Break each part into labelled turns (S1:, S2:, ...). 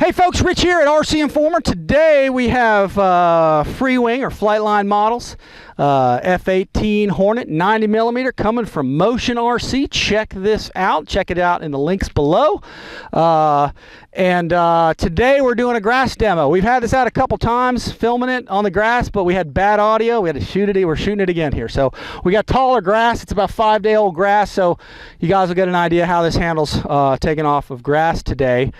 S1: Hey folks, Rich here at RC Informer. Today we have free wing or Flightline models, F-18 Hornet 90mm coming from Motion RC. Check this out. Check it out in the links below. Today we're doing a grass demo. We've had this out a couple times, filming it on the grass, but we had bad audio. We had to shoot it. We're shooting it again here. So we got taller grass. It's about 5-day-old grass, so you guys will get an idea how this handles taking off of grass today.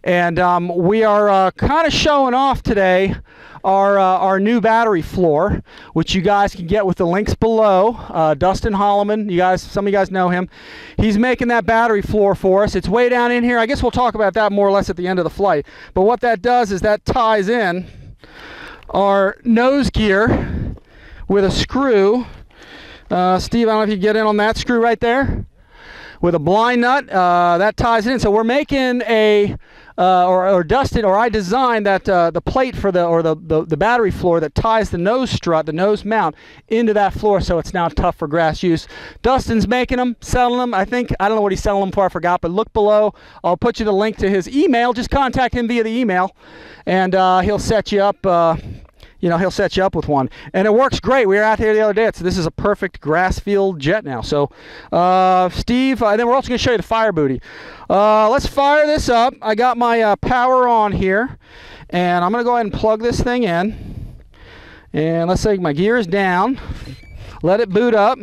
S1: And we are kind of showing off today our new battery floor, which you guys can get with the links below. Dustin Holloman, some of you guys know him. He's making that battery floor for us. It's way down in here. I guess we'll talk about that more or less at the end of the flight. But what that does is that ties in our nose gear with a screw. Steve, I don't know if you can get in on that screw right there. With a blind nut, that ties it in. So we're making a, or Dustin, or I designed that the plate for the battery floor that ties the nose strut, the nose mount, into that floor, so it's now tough for grass use. Dustin's making them, selling them. I don't know what he's selling them for, I forgot, but look below. I'll put you the link to his email. Just contact him via the email, and he'll set you up. He'll set you up with one. And it works great. We were out here the other day. This is a perfect grass field jet now. So, Steve, then we're also going to show you the fire booty. Let's fire this up. I got my power on here. And I'm going to go ahead and plug this thing in. And let's say my gear is down. Let it boot up.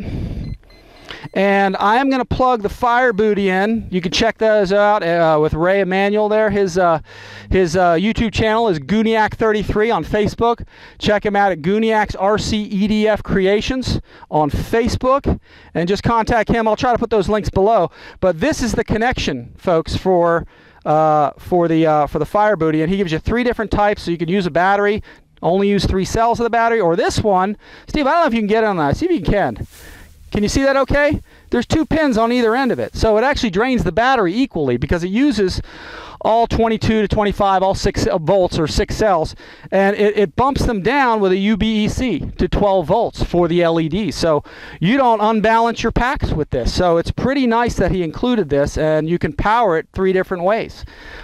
S1: And I am going to plug the fire booty in. You can check those out with Ray Emanuel there. His YouTube channel is Gooniac33 on Facebook. Check him out at Gooniac's RC EDF Creations on Facebook. And just contact him. I'll try to put those links below. But this is the connection, folks, for the fire booty. And he gives you 3 different types, so you can use a battery. Only use 3 cells of the battery. Or this one. Steve, I don't know if you can get on that. See if you can. Can you see that okay? There's 2 pins on either end of it. So it actually drains the battery equally because it uses all 22 to 25, all 6 volts or 6 cells. And it bumps them down with a UBEC to 12 volts for the LED. So you don't unbalance your packs with this. So it's pretty nice that he included this, and you can power it 3 different ways.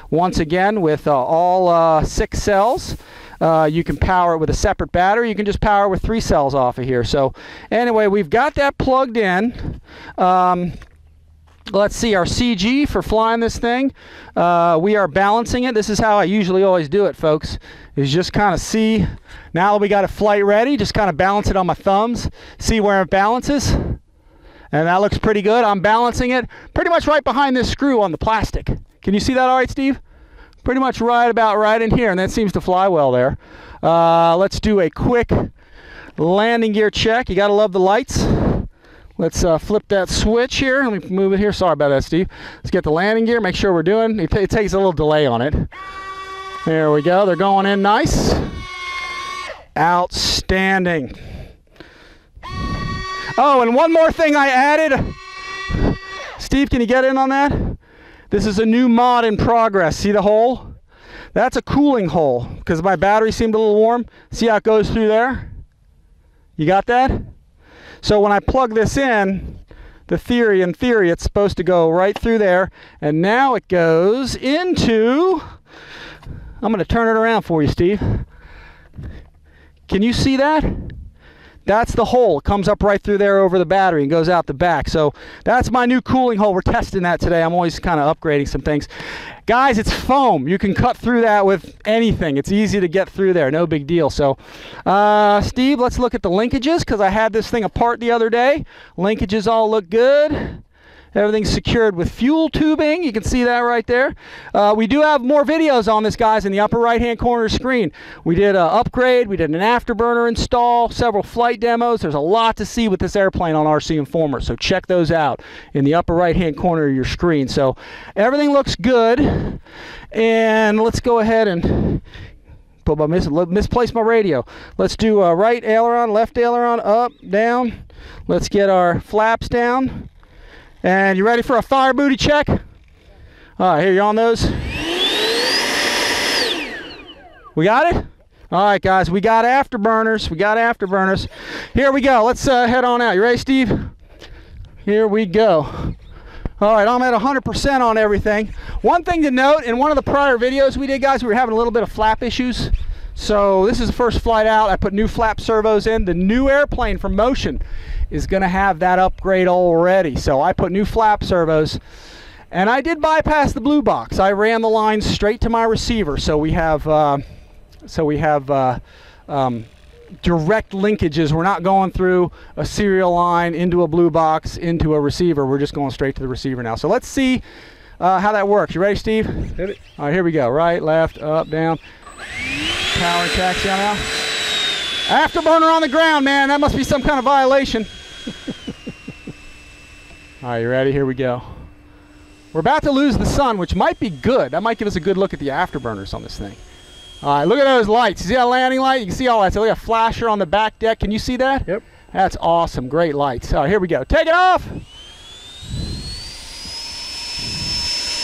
S1: Once again, with all 6 cells. You can power it with a separate battery. You can just power it with 3 cells off of here. So anyway, we've got that plugged in. Let's see, our CG for flying this thing. We are balancing it. This is how I usually always do it, folks, is just kind of see. Now that we got it flight ready, just kind of balance it on my thumbs, see where it balances. And that looks pretty good. I'm balancing it pretty much right behind this screw on the plastic. Can you see that all right, Steve? Pretty much about right in here, and that seems to fly well there. Let's do a quick landing gear check. You gotta love the lights. Let's flip that switch here. Let me move it here. Sorry about that, Steve. Let's get the landing gear, make sure we're doing. It takes a little delay on it. There we go. They're going in nice. Outstanding. Oh, and one more thing I added. Steve, can you get in on that? This is a new mod in progress. See the hole? That's a cooling hole because my battery seemed a little warm. See how it goes through there? You got that? So when I plug this in, in theory, it's supposed to go right through there. And now it goes into, I'm going to turn it around for you, Steve. Can you see that? That's the hole. It comes up right through there over the battery and goes out the back. So that's my new cooling hole. We're testing that today. I'm always kind of upgrading some things. Guys, it's foam. You can cut through that with anything. It's easy to get through there. No big deal. So, Steve, let's look at the linkages because I had this thing apart the other day. Linkages all look good. Everything's secured with fuel tubing. You can see that right there. We do have more videos on this, guys, in the upper right-hand corner of the screen. We did an upgrade. We did an afterburner install, several flight demos. There's a lot to see with this airplane on RC Informer, so check those out in the upper right-hand corner of your screen. So everything looks good. And let's go ahead and misplace my radio. Let's do a right aileron, left aileron, up, down. Let's get our flaps down. And you ready for a fire booty check? All right, here you on those. We got it? All right, guys, we got afterburners. Here we go. Let's head on out. You ready, Steve? Here we go. All right, I'm at 100% on everything. One thing to note, in one of the prior videos we did, guys, we were having a little bit of flap issues. So this is the first flight out. I put new flap servos in. The new airplane from Motion is going to have that upgrade already. So I put new flap servos. And I did bypass the blue box. I ran the line straight to my receiver. So we have direct linkages. We're not going through a serial line into a blue box into a receiver. We're just going straight to the receiver now. So let's see how that works. You ready, Steve?
S2: Hit it.
S1: All right, here we go. Right, left, up, down. Power and taxi on out. Afterburner on the ground, man. That must be some kind of violation. All right, you ready? Here we go. We're about to lose the sun, which might be good. That might give us a good look at the afterburners on this thing. All right, look at those lights. You see that landing light? You can see all that. So look at a flasher on the back deck. Can you see that?
S2: Yep.
S1: That's awesome. Great lights. All right, here we go. Take it off.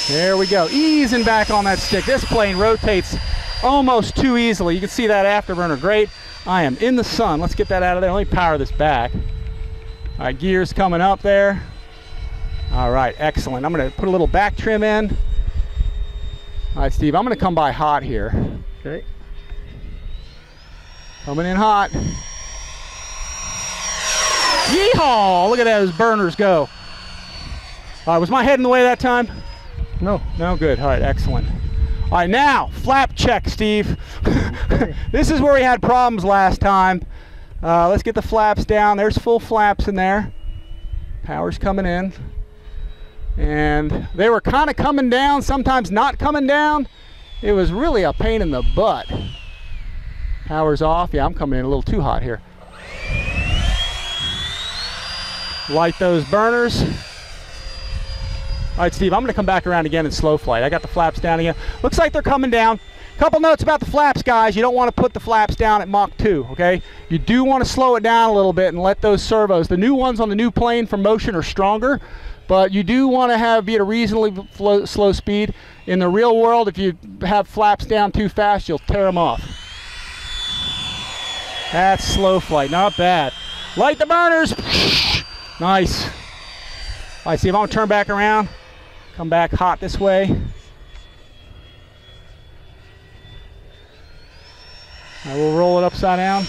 S1: There we go. Easing back on that stick. This plane rotates almost too easily. You can see that afterburner. Great. I am in the sun. Let's get that out of there. Let me power this back. All right, gears coming up there. All right, excellent. I'm going to put a little back trim in. All right, Steve, I'm going to come by hot here.
S2: Okay.
S1: Coming in hot. Yeehaw! Look at those burners go. All right, was my head in the way that time?
S2: No.
S1: No, good. All right, excellent. All right, now, flap check, Steve. This is where we had problems last time. Let's get the flaps down. There's full flaps in there. Power's coming in. And they were kind of coming down, sometimes not coming down. It was really a pain in the butt. Power's off. Yeah, I'm coming in a little too hot here. Light those burners. All right, Steve, I'm going to come back around again in slow flight. I got the flaps down again. Looks like they're coming down. Couple notes about the flaps, guys. You don't want to put the flaps down at Mach 2, okay? You do want to slow it down a little bit and let those servos. The new ones on the new plane from Motion are stronger, but you do want to be at a reasonably slow speed. In the real world, if you have flaps down too fast, you'll tear them off. That's slow flight, not bad. Light the burners. Nice. All right, see if I'm going to turn back around. Come back hot this way. All right, we'll roll it upside down.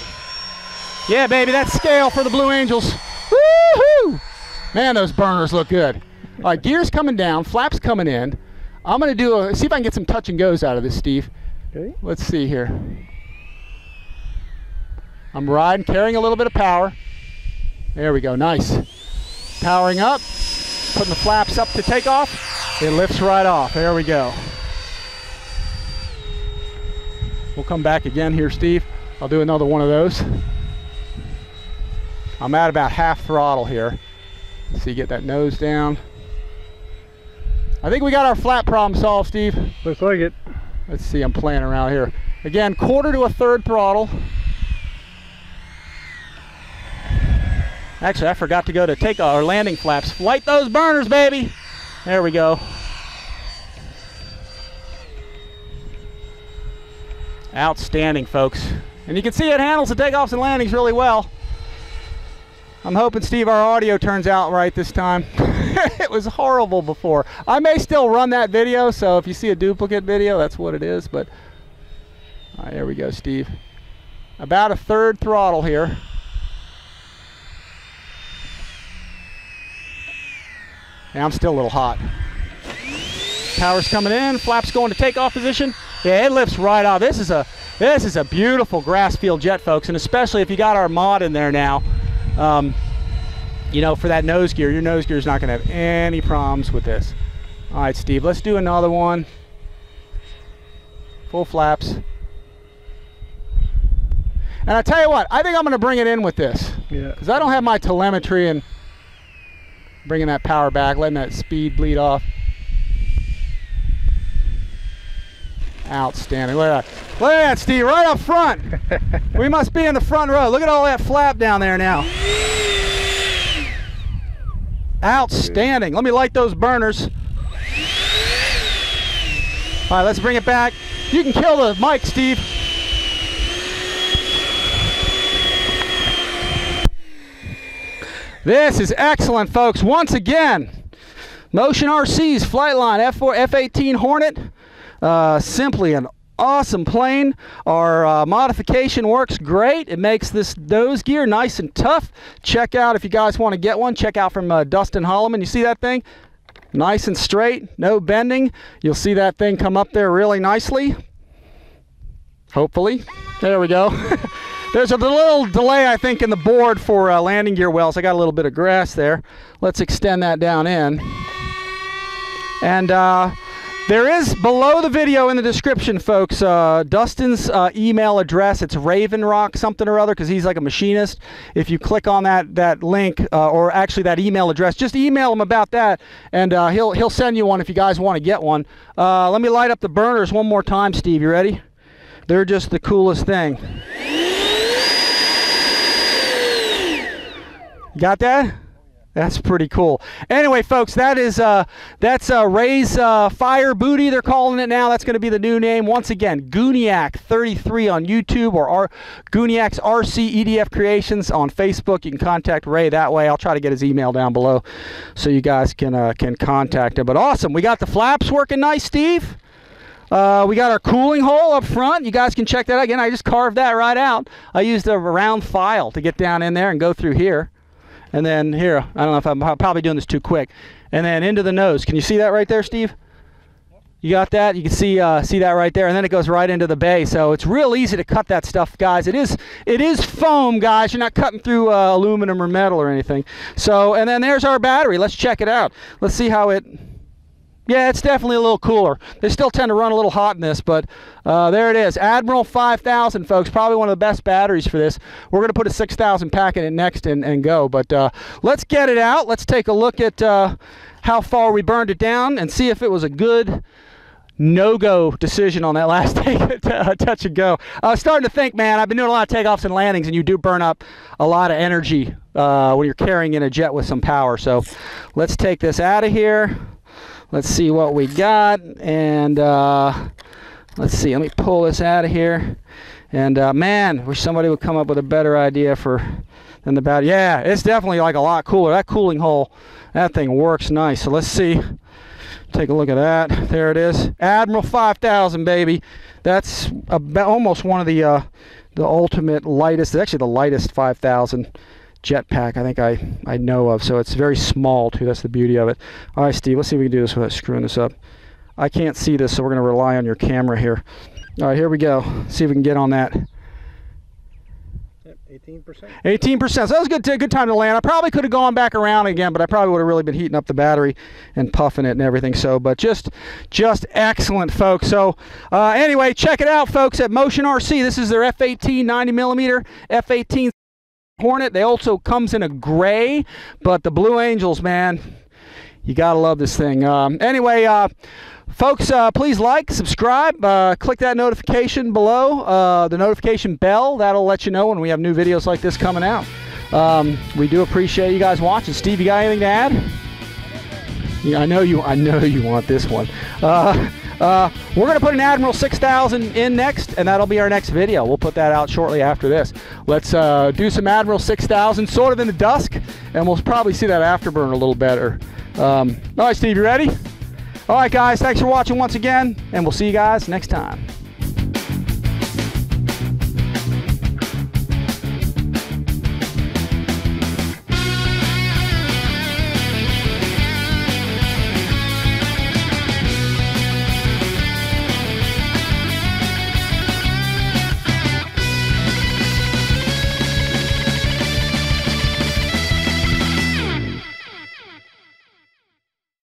S1: Yeah, baby, that's scale for the Blue Angels. Woohoo! Man, those burners look good. All right, gears coming down, flaps coming in. I'm going to see if I can get some touch and goes out of this, Steve.
S2: Okay.
S1: Let's see here. I'm riding, carrying a little bit of power. There we go, nice. Powering up, putting the flaps up to take off. It lifts right off. There we go. We'll come back again here, Steve. I'll do another one of those. I'm at about half throttle here. So you get that nose down. I think we got our flap problem solved, Steve.
S2: Looks like it.
S1: Let's see, I'm playing around here. Again, 1/4 to 1/3 throttle. Actually, I forgot to go to take our landing flaps. Light those burners, baby. There we go. Outstanding, folks. And you can see it handles the takeoffs and landings really well. I'm hoping, Steve, our audio turns out right this time. It was horrible before. I may still run that video, so if you see a duplicate video, that's what it is. But all right, there we go, Steve. About 1/3 throttle here. Yeah, I'm still a little hot. Power's coming in, flaps going to takeoff position. Yeah, it lifts right off. This is a beautiful grass field jet, folks, and especially if you got our mod in there now. You know, for that nose gear, your nose gear is not going to have any problems with this. All right, Steve, let's do another one. Full flaps. And I tell you what, I think I'm going to bring it in with this.
S2: Yeah.
S1: Because I don't have my telemetry and bringing that power back, letting that speed bleed off. Outstanding. Look at that. Look at that, Steve, right up front. We must be in the front row. Look at all that flap down there now. Outstanding. Let me light those burners. All right, let's bring it back. You can kill the mic, Steve. This is excellent, folks. Once again, Motion RC's Flightline F18 Hornet. Simply an awesome plane. Our modification works great. It makes this nose gear nice and tough. Check out, if you guys want to get one, check out from Dustin Holloman. You see that thing? Nice and straight, no bending. You'll see that thing come up there really nicely. Hopefully. There we go. There's a little delay, I think, in the board for landing gear wells. I got a little bit of grass there. Let's extend that down in. And there is, below the video in the description, folks, Dustin's email address. It's Ravenrock something or other, because he's like a machinist. If you click on that link, or actually that email address, just email him about that, and he'll send you one if you guys want to get one. Let me light up the burners one more time, Steve. You ready? They're just the coolest thing. Got that? That's pretty cool. Anyway, folks, that's Ray's Fire Booty, they're calling it now. That's going to be the new name. Once again, Gooniac33 on YouTube, or Gooniac's RC EDF Creations on Facebook. You can contact Ray that way. I'll try to get his email down below so you guys can contact him. But awesome. We got the flaps working nice, Steve. We got our cooling hole up front. You guys can check that out. Again, I just carved that right out. I used a round file to get down in there and go through here. And then here, I don't know if I'm probably doing this too quick. And then into the nose. Can you see that right there, Steve? You got that? You can see that right there. And then it goes right into the bay. So it's real easy to cut that stuff, guys. It is foam, guys. You're not cutting through aluminum or metal or anything. So, and then there's our battery. Let's check it out. Let's see how it... Yeah, it's definitely a little cooler. They still tend to run a little hot in this, but there it is. Admiral 5000, folks. Probably one of the best batteries for this. We're going to put a 6000 pack in it next and go. But let's get it out. Let's take a look at how far we burned it down and see if it was a good no-go decision on that last touch and go. I was starting to think, man, I've been doing a lot of takeoffs and landings, and you do burn up a lot of energy when you're carrying in a jet with some power. So let's take this out of here. Let's see what we got, and let's see. Let me pull this out of here. And man, wish somebody would come up with a better idea than the battery. Yeah, it's definitely like a lot cooler. That cooling hole, that thing works nice. So let's see. Take a look at that. There it is. Admiral 5000, baby. That's almost one of the ultimate lightest. It's actually the lightest 5000. Jetpack I think I know of, so it's very small too. That's the beauty of it. All right, Steve, let's see if we can do this without screwing this up. I can't see this, so we're going to rely on your camera here. All right, here we go. See if we can get on that. 18%. 18%. So that was a good time to land. I probably could have gone back around again, but I probably would have really been heating up the battery and puffing it and everything. So, but just excellent, folks. So anyway, check it out, folks, at Motion RC. This is their F18 90mm F18 Hornet. They also comes in a gray, but the Blue Angels, man, you gotta love this thing. Anyway, folks, please like, subscribe, click that notification below, the notification bell. That'll let you know when we have new videos like this coming out. We do appreciate you guys watching. Steve, you got anything to add? Yeah, I know you want this one. We're going to put an Admiral 6000 in next, and that'll be our next video. We'll put that out shortly after this. Let's do some Admiral 6000 sort of in the dusk, and we'll probably see that afterburn a little better. All right, Steve, you ready? All right, guys, thanks for watching once again, and we'll see you guys next time.